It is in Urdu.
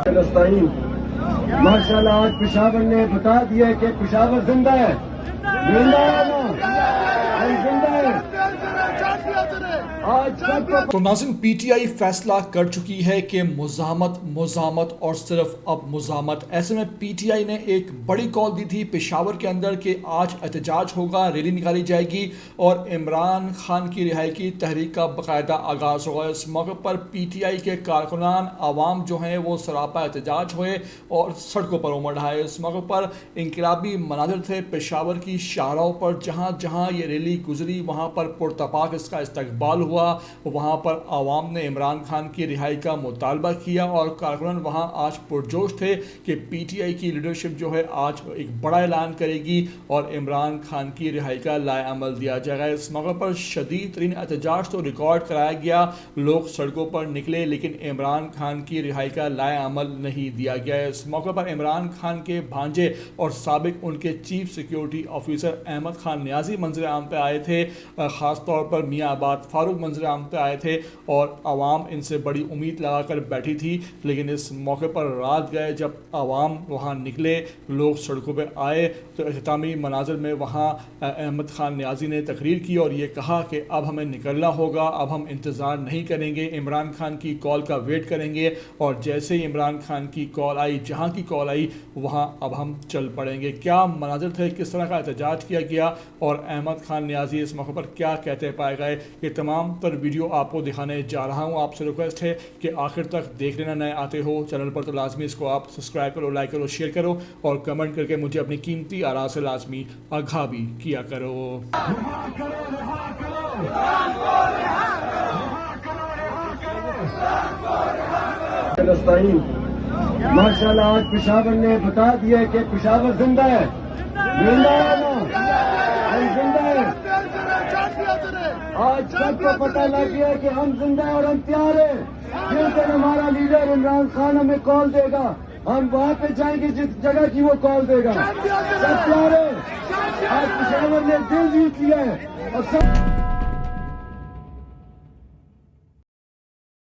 فلسطین ماشاء اللہ آج پشاور نے بتا دیا کہ پشاور زندہ ہے. زندہ ہے نا؟ ہم زندہ ہے. آج سب کو تو ناظرین پی ٹی آئی فیصلہ کر چکی ہے کہ مزاحمت اور صرف اب مزاحمت. ایسے میں پی ٹی آئی نے ایک بڑی کال دی تھی پشاور کے اندر کہ آج احتجاج ہوگا, ریلی نکالی جائے گی اور عمران خان کی رہائی کی تحریک کا باقاعدہ آغاز ہوگا. اس موقع پر پی ٹی آئی کے کارکنان عوام جو ہیں وہ سراپا احتجاج ہوئے اور سڑکوں پر امڑ آئے. اس موقع پر انقلابی مناظر تھے پشاور کی شاہراہوں پر. جہاں جہاں یہ ریلی گزری وہاں پر پرتپاک اس کا استقبال ہوا. وہاں پر عوام نے عمران خان کی رہائی کا مطالبہ کیا اور کارکنان وہاں آج پرجوش تھے کہ پی ٹی آئی کی لیڈرشپ جو ہے آج ایک بڑا اعلان کرے گی اور عمران خان کی رہائی کا لائے عمل دیا جائے گا. اس موقع پر شدید ترین احتجاج تو ریکارڈ کرایا گیا, لوگ سڑکوں پر نکلے, لیکن عمران خان کی رہائی کا لائے عمل نہیں دیا گیا. اس موقع پر عمران خان کے بھانجے اور سابق ان کے chief security officer Ahmad Khan Niazi منظر عام پہ آئے تھے. خاص طور پر میاں آباد فاروق منظر عام پہ آئے تھے اور عوام ان سے بڑی امید لگا کر بیٹھی تھی. لیکن اس موقع پر رات گئے جب عوام وہاں نکلے, لوگ سڑکوں پہ آئے تو اختتامی مناظر میں وہاں احمد خان نیازی نے تقریر کی اور یہ کہا کہ اب ہمیں نکلنا ہوگا, اب ہم انتظار نہیں کریں گے, عمران خان کی کال کا ویٹ کریں گے اور جیسے ہی عمران خان کی کال آئی, جہاں کی کال آئی وہاں اب ہم چل پڑیں گے. کیا مناظر تھے, کس طرح کا احتجاج کیا گیا اور احمد خان نیازی اس موقع پر کیا کہتے پائے گئے, یہ تمام تر ویڈیو آپ کو دکھانے جا رہا ہوں. آپ سے ریکویسٹ ہے کہ آخر تک دیکھ لینا. نئے آتے ہو چینل پر تو لازمی اس کو آپ سبسکرائب کرو, لائک کرو, شیئر کرو اور کمنٹ کر کے مجھے اپنی قیمتی آراء سے لازمی آگاہ بھی کیا کرو. فلسطین ماشاء اللہ آج پشاور نے بتا دیا کہ پشاور زندہ ہے. زندہ ہے نا؟ ہم زندہ ہے. آج سب کو پتہ لگ گیا کہ ہم زندہ ہیں اور ہم تیار ہیں. جس دن ہمارا لیڈر عمران خان ہمیں کال دے گا ہم وہاں پہ جائیں گے جس جگہ کی وہ کال دے گا. سب تیار ہیں. آج پشاور نے دل جیت لیا ہے اور سب